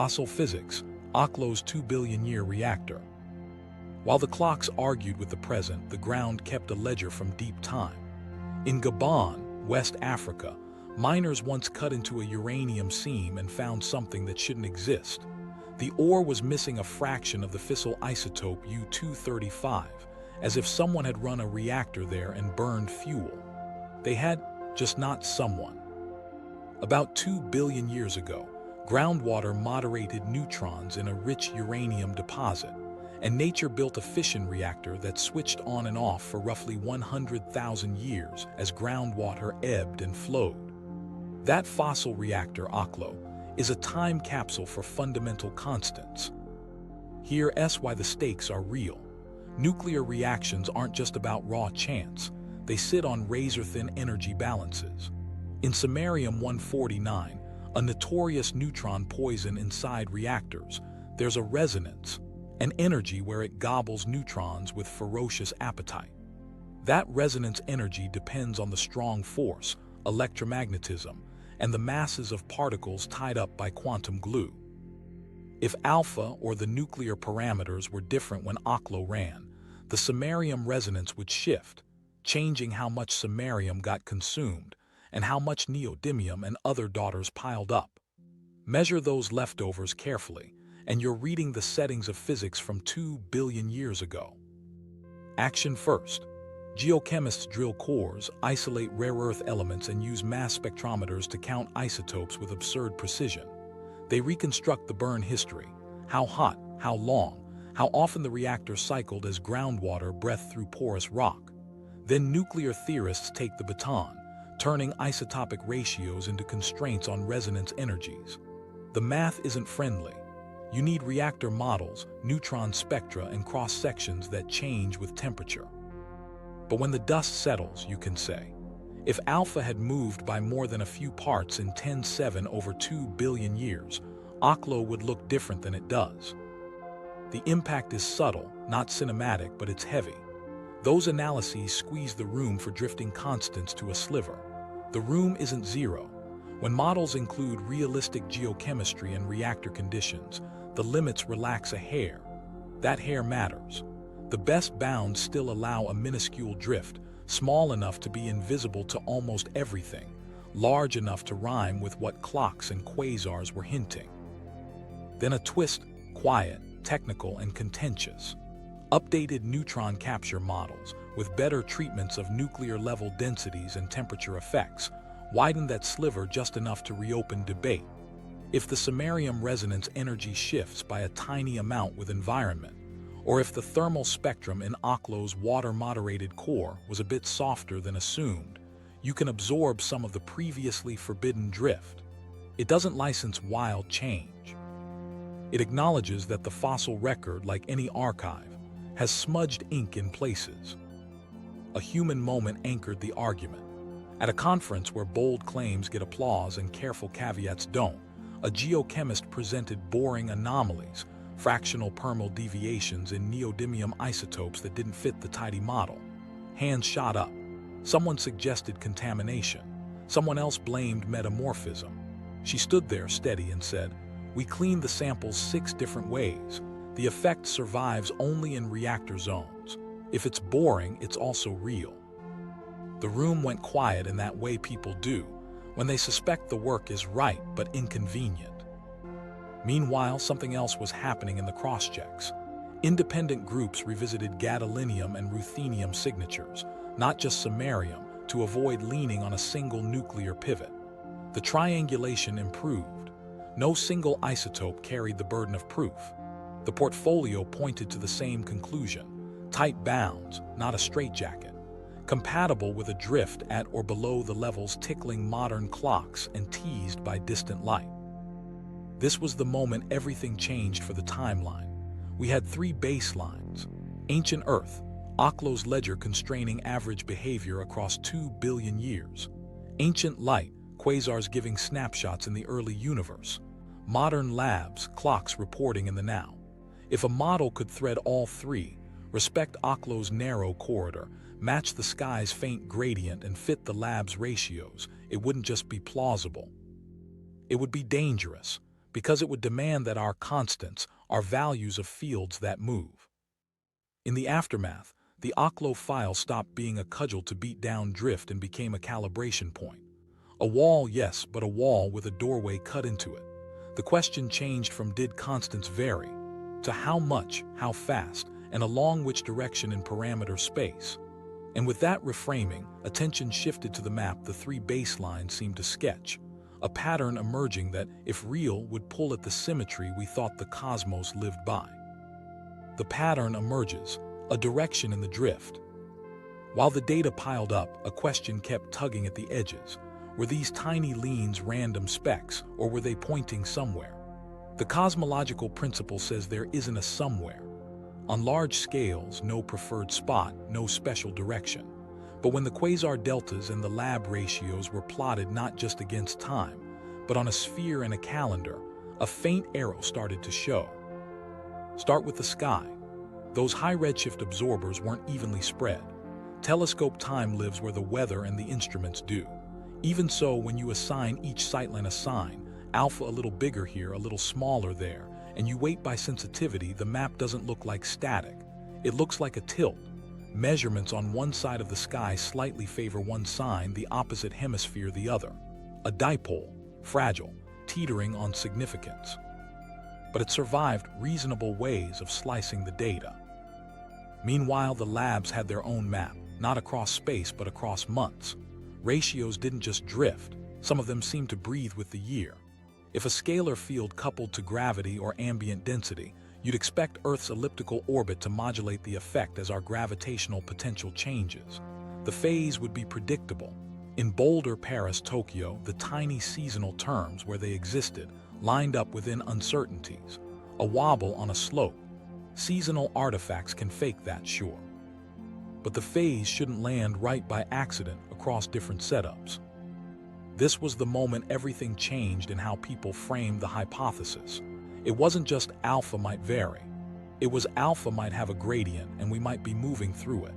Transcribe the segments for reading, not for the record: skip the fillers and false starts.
Astrophysics, Oklo's 2-billion-year reactor. While the clocks argued with the present, the ground kept a ledger from deep time. In Gabon, West Africa, miners once cut into a uranium seam and found something that shouldn't exist. The ore was missing a fraction of the fissile isotope U-235, as if someone had run a reactor there and burned fuel. They had, just not someone. About 2 billion years ago, groundwater moderated neutrons in a rich uranium deposit, and nature built a fission reactor that switched on and off for roughly 100,000 years as groundwater ebbed and flowed. That fossil reactor, Oklo, is a time capsule for fundamental constants. Here's why the stakes are real. Nuclear reactions aren't just about raw chance, they sit on razor-thin energy balances. In samarium-149, a notorious neutron poison inside reactors, there's a resonance, an energy where it gobbles neutrons with ferocious appetite. That resonance energy depends on the strong force, electromagnetism, and the masses of particles tied up by quantum glue. If alpha or the nuclear parameters were different when Oklo ran, the samarium resonance would shift, changing how much samarium got consumed and how much neodymium and other daughters piled up. Measure those leftovers carefully, and you're reading the settings of physics from 2 billion years ago. Action first. Geochemists drill cores, isolate rare earth elements, and use mass spectrometers to count isotopes with absurd precision. They reconstruct the burn history: how hot, how long, how often the reactor cycled as groundwater breathed through porous rock. Then nuclear theorists take the baton, turning isotopic ratios into constraints on resonance energies. The math isn't friendly. You need reactor models, neutron spectra, and cross-sections that change with temperature. But when the dust settles, you can say, if alpha had moved by more than a few parts in 10·7 over 2 billion years, Oklo would look different than it does. The impact is subtle, not cinematic, but it's heavy. Those analyses squeeze the room for drifting constants to a sliver. The room isn't zero. When models include realistic geochemistry and reactor conditions, the limits relax a hair. That hair matters. The best bounds still allow a minuscule drift, small enough to be invisible to almost everything, large enough to rhyme with what clocks and quasars were hinting. Then a twist, quiet, technical, and contentious. Updated neutron capture models, with better treatments of nuclear-level densities and temperature effects, widen that sliver just enough to reopen debate. If the samarium resonance energy shifts by a tiny amount with environment, or if the thermal spectrum in Oklo's water-moderated core was a bit softer than assumed, you can absorb some of the previously forbidden drift. It doesn't license wild change. It acknowledges that the fossil record, like any archive, has smudged ink in places. A human moment anchored the argument. At a conference where bold claims get applause and careful caveats don't, a geochemist presented boring anomalies, fractional permal deviations in neodymium isotopes that didn't fit the tidy model. Hands shot up. Someone suggested contamination. Someone else blamed metamorphism. She stood there steady and said, "We cleaned the samples 6 different ways. The effect survives only in reactor zones. If it's boring, it's also real." The room went quiet in that way people do, when they suspect the work is right but inconvenient. Meanwhile, something else was happening in the crosschecks. Independent groups revisited gadolinium and ruthenium signatures, not just samarium, to avoid leaning on a single nuclear pivot. The triangulation improved. No single isotope carried the burden of proof. The portfolio pointed to the same conclusion: tight bounds, not a straitjacket, compatible with a drift at or below the levels tickling modern clocks and teased by distant light. This was the moment everything changed for the timeline. We had 3 baselines: ancient Earth, Oklo's ledger constraining average behavior across 2 billion years; ancient light, quasars giving snapshots in the early universe; modern labs, clocks reporting in the now. If a model could thread all 3, respect Oklo's narrow corridor, match the sky's faint gradient, and fit the lab's ratios, it wouldn't just be plausible. It would be dangerous, because it would demand that our constants are values of fields that move. In the aftermath, the Oklo file stopped being a cudgel to beat down drift and became a calibration point. A wall, yes, but a wall with a doorway cut into it. The question changed from did constants vary to how much, how fast, and along which direction in parameter space. And with that reframing, attention shifted to the map the three baselines seemed to sketch, a pattern emerging that, if real, would pull at the symmetry we thought the cosmos lived by. The pattern emerges, a direction in the drift. While the data piled up, a question kept tugging at the edges. Were these tiny leans random specks, or were they pointing somewhere? The cosmological principle says there isn't a somewhere. On large scales, no preferred spot, no special direction. But when the quasar deltas and the lab ratios were plotted not just against time, but on a sphere and a calendar, a faint arrow started to show. Start with the sky. Those high redshift absorbers weren't evenly spread. Telescope time lives where the weather and the instruments do. Even so, when you assign each sightline a sign, alpha a little bigger here, a little smaller there, and you weight by sensitivity, the map doesn't look like static. It looks like a tilt. Measurements on one side of the sky slightly favor one sign, the opposite hemisphere the other. A dipole, fragile, teetering on significance. But it survived reasonable ways of slicing the data. Meanwhile, the labs had their own map, not across space but across months. Ratios didn't just drift, some of them seemed to breathe with the year. If a scalar field coupled to gravity or ambient density, you'd expect Earth's elliptical orbit to modulate the effect as our gravitational potential changes. The phase would be predictable. In Boulder, Paris, Tokyo, the tiny seasonal terms where they existed lined up within uncertainties. A wobble on a slope. Seasonal artifacts can fake that, sure. But the phase shouldn't land right by accident across different setups. This was the moment everything changed in how people framed the hypothesis. It wasn't just alpha might vary. It was alpha might have a gradient and we might be moving through it.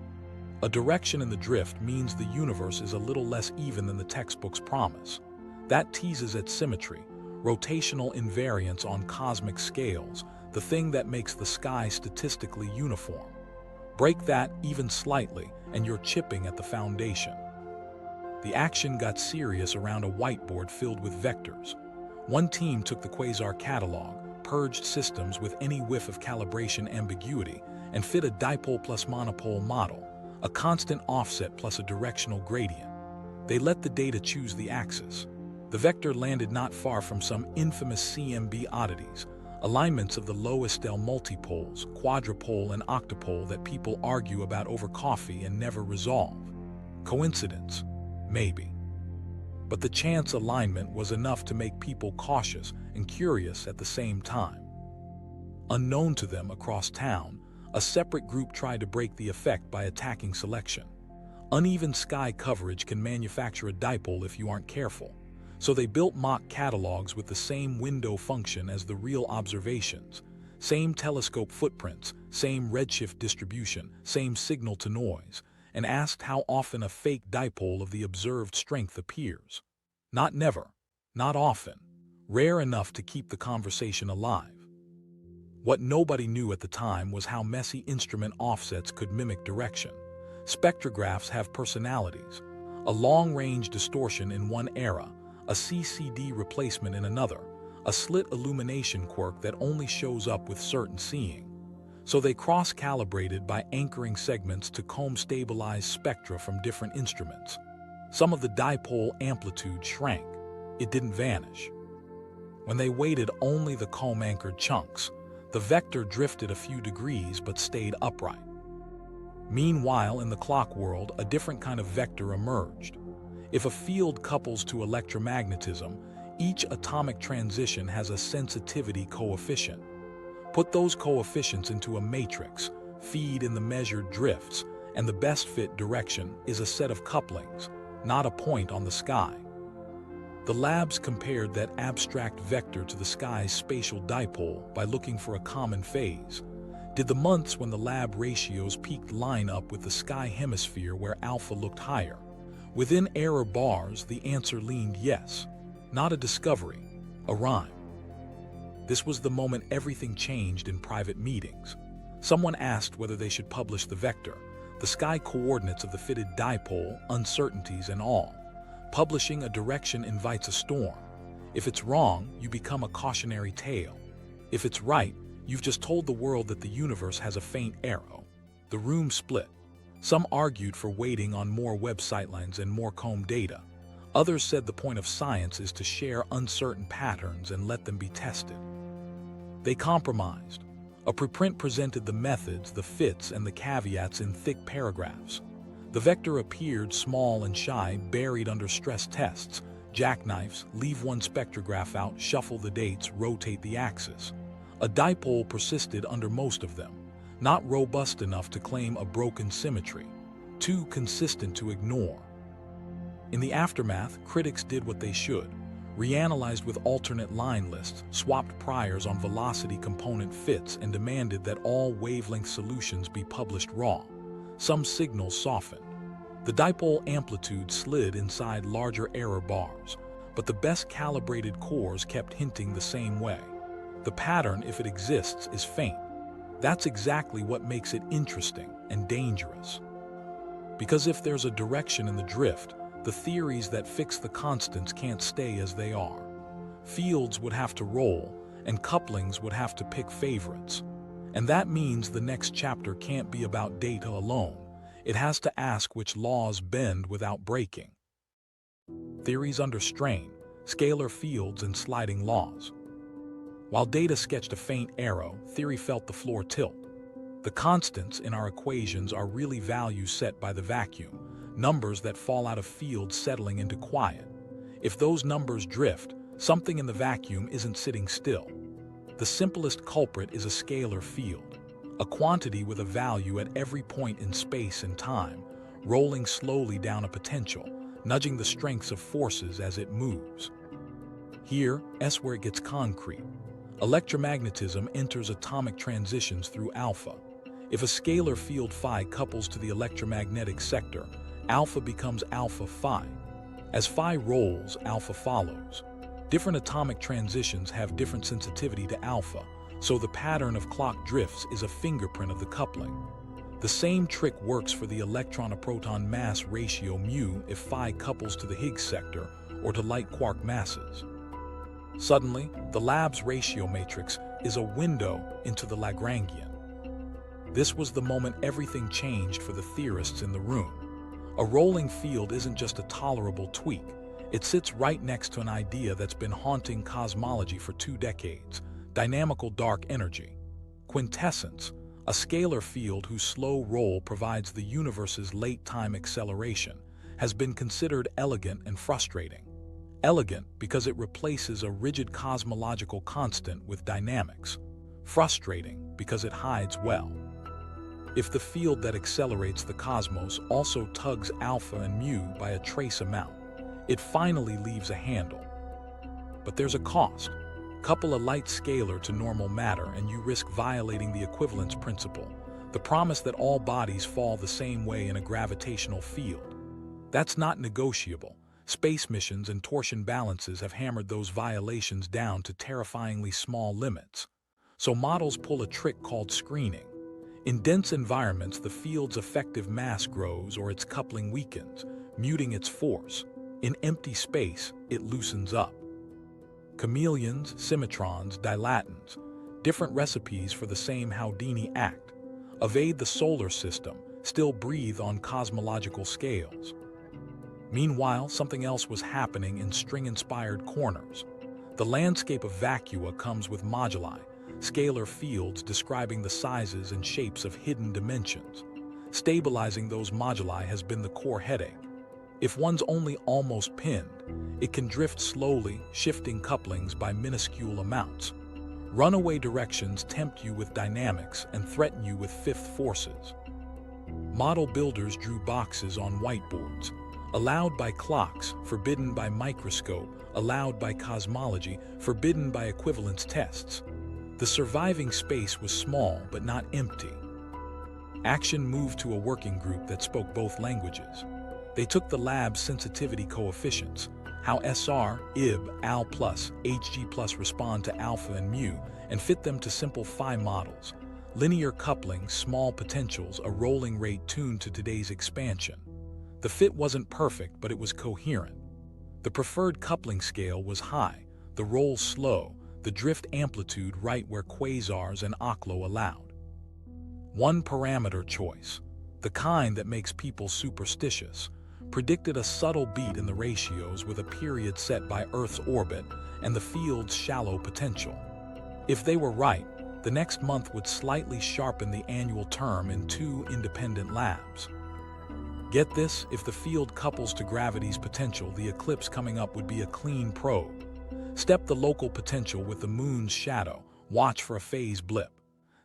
A direction in the drift means the universe is a little less even than the textbooks promise. That teases at symmetry, rotational invariance on cosmic scales, the thing that makes the sky statistically uniform. Break that even slightly and you're chipping at the foundation. The action got serious around a whiteboard filled with vectors. One team took the quasar catalog, purged systems with any whiff of calibration ambiguity, and fit a dipole plus monopole model, a constant offset plus a directional gradient. They let the data choose the axis. The vector landed not far from some infamous CMB oddities, alignments of the Loewistel multipoles, quadrupole and octopole that people argue about over coffee and never resolve. Coincidence? Maybe. But the chance alignment was enough to make people cautious and curious at the same time. Unknown to them across town, a separate group tried to break the effect by attacking selection. Uneven sky coverage can manufacture a dipole if you aren't careful. So they built mock catalogs with the same window function as the real observations, same telescope footprints, same redshift distribution, same signal to noise, and asked how often a fake dipole of the observed strength appears. Not never, not often, rare enough to keep the conversation alive. What nobody knew at the time was how messy instrument offsets could mimic direction. Spectrographs have personalities, a long-range distortion in one era, a CCD replacement in another, a slit illumination quirk that only shows up with certain seeing. So they cross-calibrated by anchoring segments to comb-stabilized spectra from different instruments. Some of the dipole amplitude shrank. It didn't vanish. When they weighted only the comb-anchored chunks, the vector drifted a few degrees but stayed upright. Meanwhile, in the clock world, a different kind of vector emerged. If a field couples to electromagnetism, each atomic transition has a sensitivity coefficient. Put those coefficients into a matrix, feed in the measured drifts, and the best fit direction is a set of couplings, not a point on the sky. The labs compared that abstract vector to the sky's spatial dipole by looking for a common phase. Did the months when the lab ratios peaked line up with the sky hemisphere where alpha looked higher? Within error bars, the answer leaned yes. Not a discovery, a rhyme. This was the moment everything changed in private meetings. Someone asked whether they should publish the vector, the sky coordinates of the fitted dipole, uncertainties and all. Publishing a direction invites a storm. If it's wrong, you become a cautionary tale. If it's right, you've just told the world that the universe has a faint arrow. The room split. Some argued for waiting on more Webb sightlines and more comb data. Others said the point of science is to share uncertain patterns and let them be tested. They compromised. A preprint presented the methods, the fits, and the caveats in thick paragraphs. The vector appeared small and shy, buried under stress tests. Jackknives, leave one spectrograph out, shuffle the dates, rotate the axis. A dipole persisted under most of them, not robust enough to claim a broken symmetry, too consistent to ignore. In the aftermath, critics did what they should, reanalyzed with alternate line lists, swapped priors on velocity component fits, and demanded that all wavelength solutions be published raw. Some signals softened. The dipole amplitude slid inside larger error bars, but the best calibrated cores kept hinting the same way. The pattern, if it exists, is faint. That's exactly what makes it interesting and dangerous. Because if there's a direction in the drift, the theories that fix the constants can't stay as they are. Fields would have to roll, and couplings would have to pick favorites. And that means the next chapter can't be about data alone. It has to ask which laws bend without breaking. Theories under strain, scalar fields and sliding laws. While data sketched a faint arrow, theory felt the floor tilt. The constants in our equations are really values set by the vacuum, numbers that fall out of fields settling into quiet. If those numbers drift, something in the vacuum isn't sitting still. The simplest culprit is a scalar field, a quantity with a value at every point in space and time, rolling slowly down a potential, nudging the strengths of forces as it moves. Here, S where it gets concrete. Electromagnetism enters atomic transitions through alpha. If a scalar field phi couples to the electromagnetic sector, alpha becomes alpha phi. As phi rolls, alpha follows. Different atomic transitions have different sensitivity to alpha, so the pattern of clock drifts is a fingerprint of the coupling. The same trick works for the electron-to-proton mass ratio mu if phi couples to the Higgs sector or to light quark masses. Suddenly, the lab's ratio matrix is a window into the Lagrangian. This was the moment everything changed for the theorists in the room. A rolling field isn't just a tolerable tweak. It sits right next to an idea that's been haunting cosmology for 2 decades, dynamical dark energy. Quintessence, a scalar field whose slow roll provides the universe's late-time acceleration, has been considered elegant and frustrating. Elegant because it replaces a rigid cosmological constant with dynamics. Frustrating because it hides well. If the field that accelerates the cosmos also tugs alpha and mu by a trace amount, it finally leaves a handle. But there's a cost. Couple a light scalar to normal matter and you risk violating the equivalence principle, the promise that all bodies fall the same way in a gravitational field. That's not negotiable. Space missions and torsion balances have hammered those violations down to terrifyingly small limits. So models pull a trick called screening. In dense environments, the field's effective mass grows or its coupling weakens, muting its force. In empty space, it loosens up. Chameleons, symmetrons, dilatans, different recipes for the same Houdini act. Evade the solar system, still breathe on cosmological scales. Meanwhile, something else was happening in string-inspired corners. The landscape of vacua comes with moduli, scalar fields describing the sizes and shapes of hidden dimensions. Stabilizing those moduli has been the core headache. If one's only almost pinned, it can drift slowly, shifting couplings by minuscule amounts. Runaway directions tempt you with dynamics and threaten you with fifth forces. Model builders drew boxes on whiteboards, allowed by clocks, forbidden by microscope, allowed by cosmology, forbidden by equivalence tests. The surviving space was small but not empty. Action moved to a working group that spoke both languages. They took the lab's sensitivity coefficients, how SR, IB, AL+, HG+ respond to alpha and mu, and fit them to simple phi models. Linear coupling, small potentials, a rolling rate tuned to today's expansion. The fit wasn't perfect, but it was coherent. The preferred coupling scale was high, the roll slow, the drift amplitude right where quasars and Oklo allowed. One parameter choice, the kind that makes people superstitious, predicted a subtle beat in the ratios with a period set by Earth's orbit and the field's shallow potential. If they were right, the next month would slightly sharpen the annual term in 2 independent labs. Get this, if the field couples to gravity's potential, the eclipse coming up would be a clean probe. Step the local potential with the moon's shadow, watch for a phase blip.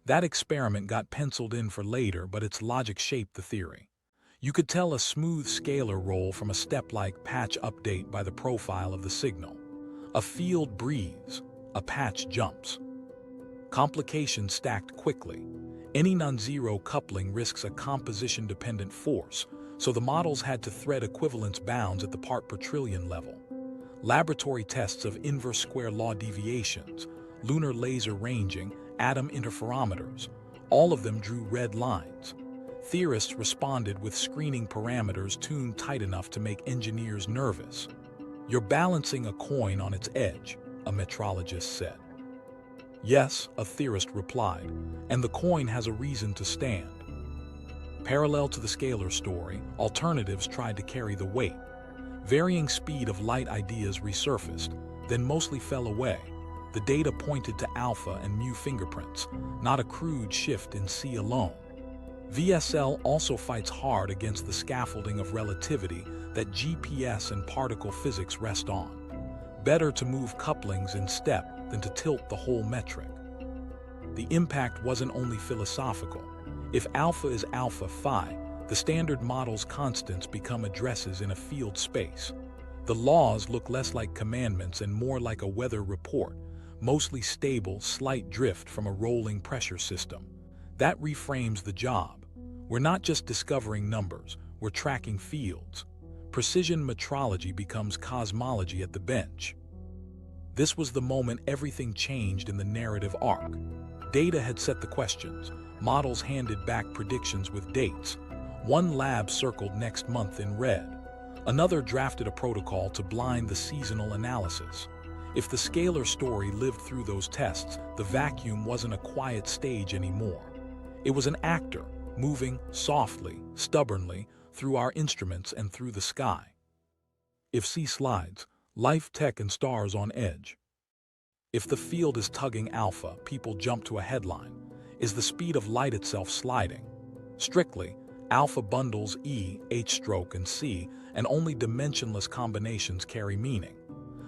That experiment got penciled in for later, but its logic shaped the theory. You could tell a smooth scalar roll from a step-like patch update by the profile of the signal. A field breathes, a patch jumps. Complications stacked quickly. Any non-zero coupling risks a composition-dependent force, so the models had to thread equivalence bounds at the part per trillion level. Laboratory tests of inverse square law deviations, lunar laser ranging, atom interferometers, all of them drew red lines. Theorists responded with screening parameters tuned tight enough to make engineers nervous. "You're balancing a coin on its edge," a metrologist said. "Yes," a theorist replied, "and the coin has a reason to stand." Parallel to the scalar story, alternatives tried to carry the weight. Varying speed of light ideas resurfaced, then mostly fell away. The data pointed to alpha and mu fingerprints, not a crude shift in C alone. VSL also fights hard against the scaffolding of relativity that GPS and particle physics rest on. Better to move couplings in step than to tilt the whole metric. The impact wasn't only philosophical. If alpha is alpha phi, the standard model's constants become addresses in a field space. The laws look less like commandments and more like a weather report, mostly stable, slight drift from a rolling pressure system. That reframes the job. We're not just discovering numbers, we're tracking fields. Precision metrology becomes cosmology at the bench. This was the moment everything changed in the narrative arc. Data had set the questions. Models handed back predictions with dates. One lab circled next month in red. Another drafted a protocol to blind the seasonal analysis. If the scalar story lived through those tests, the vacuum wasn't a quiet stage anymore. It was an actor, moving softly, stubbornly, through our instruments and through the sky. If C slides, life, tech, and stars on edge. If the field is tugging alpha, people jump to a headline. Is the speed of light itself sliding? Strictly, alpha bundles E, H stroke, and C, and only dimensionless combinations carry meaning.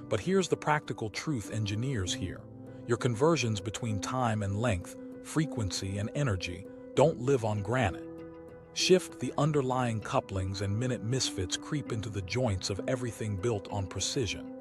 But here's the practical truth engineers hear. Your conversions between time and length, frequency and energy, don't live on granite. Shift the underlying couplings and minute misfits creep into the joints of everything built on precision.